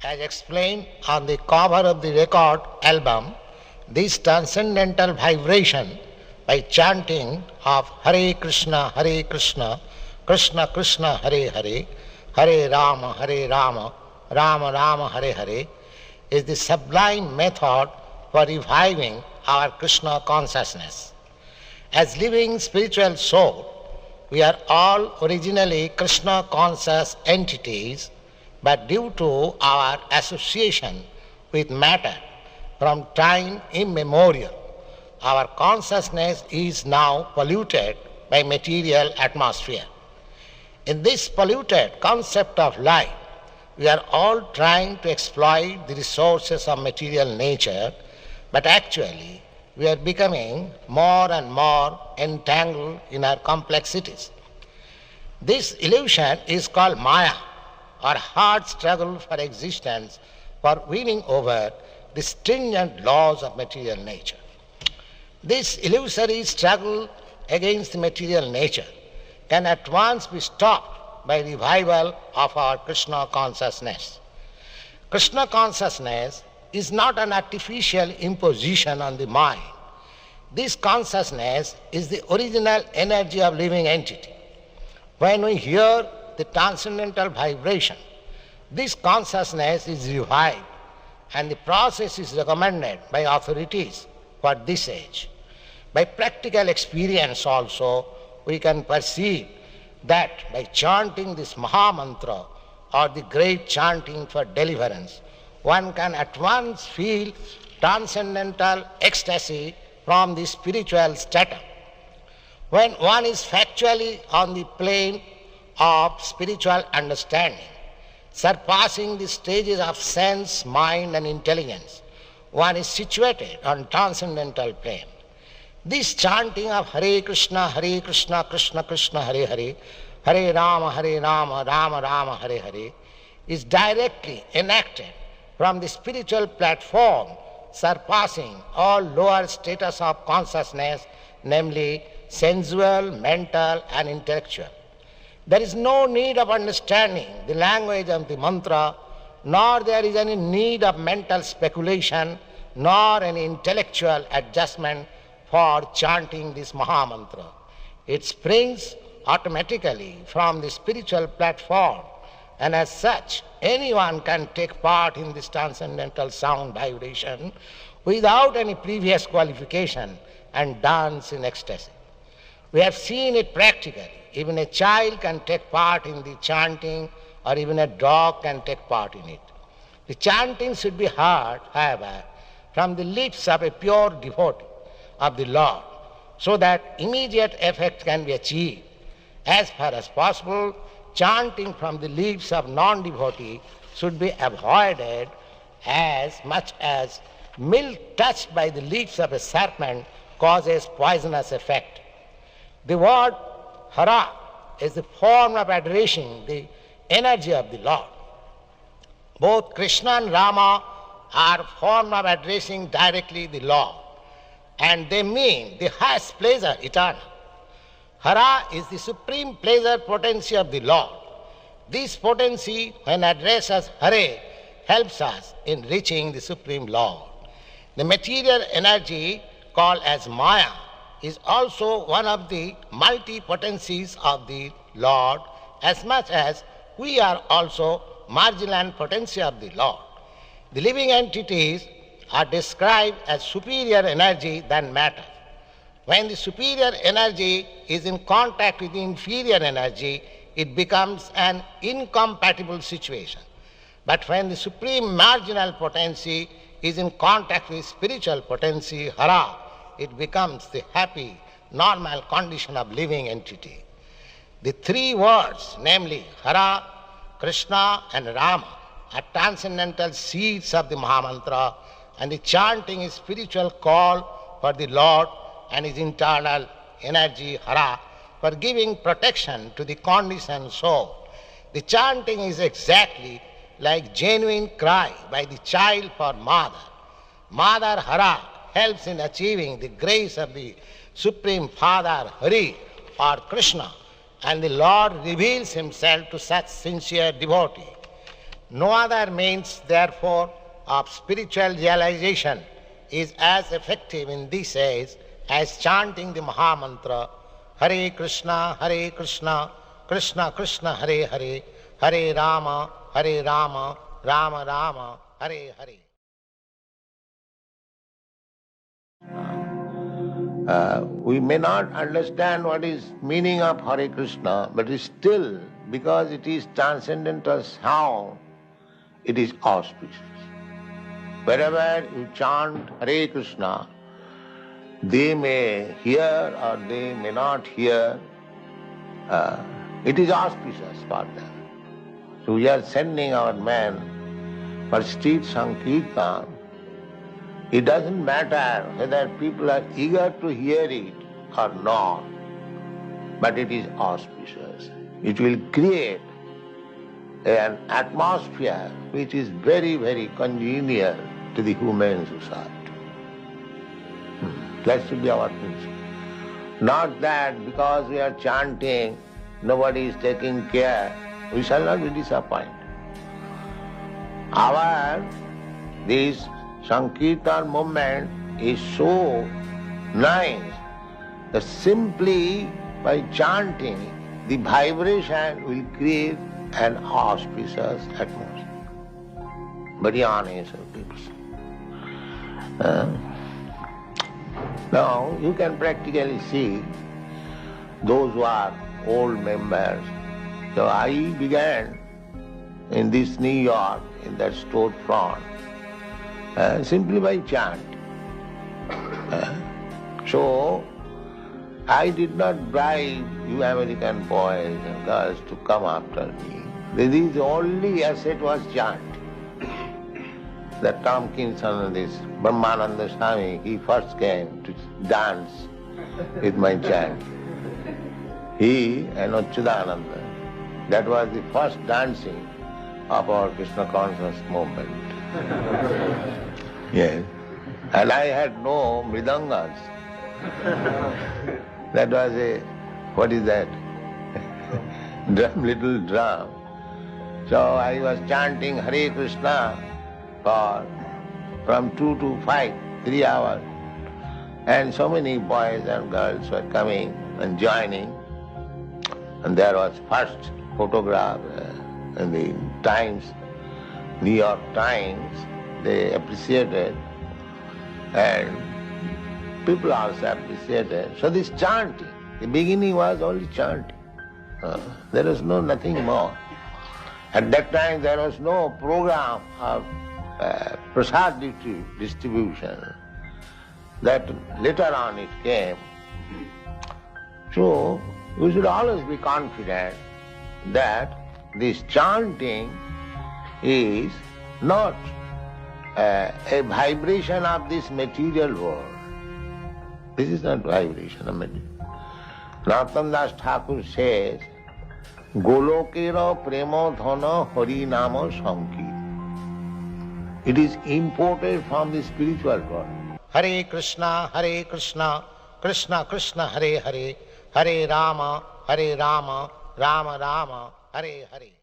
As explained on the cover of the record album, this transcendental vibration by chanting of Hare Krishna, Krishna Krishna, Hare Hare, Hare Rama, Rama Rama, Hare Hare, is the sublime method for reviving our Krishna consciousness. As living spiritual soul, we are all originally Krishna conscious entities, but due to our association with matter from time immemorial, our consciousness is now polluted by material atmosphere. In this polluted concept of life, we are all trying to exploit the resources of material nature, but actually we are becoming more and more entangled in our complexities. This illusion is called Maya, or hard struggle for existence, for winning over the stringent laws of material nature. This illusory struggle against the material nature can at once be stopped by revival of our Krishna consciousness. Krishna consciousness is not an artificial imposition on the mind. This consciousness is the original energy of living entity. When we hear the transcendental vibration, this consciousness is revived, and the process is recommended by authorities for this age. By practical experience also, we can perceive that by chanting this Maha Mantra or the great chanting for deliverance, one can at once feel transcendental ecstasy from the spiritual stratum. When one is factually on the plane of spiritual understanding, surpassing the stages of sense, mind and intelligence, one is situated on transcendental plane. This chanting of Hare Krishna, Krishna Krishna, Hare Hare, Hare Rama, Rama Rama, Hare Hare, is directly enacted from the spiritual platform, surpassing all lower status of consciousness, namely sensual, mental and intellectual. There is no need of understanding the language of the mantra, nor there is any need of mental speculation, nor any intellectual adjustment for chanting this Maha Mantra. It springs automatically from the spiritual platform, and as such, anyone can take part in this transcendental sound vibration without any previous qualification and dance in ecstasy. We have seen it practically. Even a child can take part in the chanting, or even a dog can take part in it. The chanting should be heard, however, from the lips of a pure devotee of the Lord, so that immediate effect can be achieved. As far as possible, chanting from the lips of non-devotee should be avoided, as much as milk touched by the lips of a serpent causes poisonous effect. The word Hara is the form of addressing the energy of the Lord. Both Krishna and Rama are form of addressing directly the Lord, and they mean the highest pleasure eternal. Hara is the supreme pleasure potency of the Lord. This potency, when addressed as Hare, helps us in reaching the supreme Lord. The material energy called as Maya is also one of the multi-potencies of the Lord, as much as we are also marginal potency of the Lord. The living entities are described as superior energy than matter. When the superior energy is in contact with the inferior energy, it becomes an incompatible situation. But when the supreme marginal potency is in contact with spiritual potency, Hara, it becomes the happy, normal condition of living entity. The three words, namely Hara, Krishna and Rama, are transcendental seeds of the Mahamantra, and the chanting is spiritual call for the Lord and his internal energy, Hara, for giving protection to the conditioned soul. The chanting is exactly like genuine cry by the child for mother. Mother Hara helps in achieving the grace of the Supreme Father Hari or Krishna, and the Lord reveals himself to such sincere devotee. No other means, therefore, of spiritual realization is as effective in this age as chanting the Mahamantra, Hare Krishna, Krishna Krishna, Hare Hare, Hare Rama, Rama Rama, Hare Hare. We may not understand what is meaning of Hare Krishna, but still, because it is transcendental sound, it is auspicious. Wherever you chant Hare Krishna, they may hear or they may not hear, it is auspicious for them. So we are sending our men for street Sankirtan. It doesn't matter whether people are eager to hear it or not, but it is auspicious. It will create an atmosphere which is very, very congenial to the human society. That should be our principle. Not that because we are chanting, nobody is taking care, we shall not be disappointed. This Sankirtan movement is so nice that simply by chanting, the vibration will create an auspicious atmosphere. Very honest people. Now you can practically see those who are old members. So I began in this New York, in that storefront, simply by chant. So I did not bribe you American boys and girls to come after me. The only asset was chant. That Tompkinson, this Brahmananda Swami, he first came to dance with my chant. He and Achyutananda. That was the first dancing of our Krishna conscious movement. Yes. And I had no mridangas. That was what is that? Little drum. So I was chanting Hare Krishna from 2 to 5, 3 hours. And so many boys and girls were coming and joining. And there was first photograph in the Times, New York Times. They appreciated, and people also appreciated. So this chanting, the beginning was only chanting. There was nothing more. At that time there was no program of prasad distribution. That later on it came. So we should always be confident that this chanting is not a vibration of this material world. This is not vibration of material. Narottam Das Thakur says, Golokera prema dhana hari nama sankir. It is imported from the spiritual world. Hare Krishna, Krishna Krishna, Hare Hare, Hare Rama, Rama Rama, Hare Hare.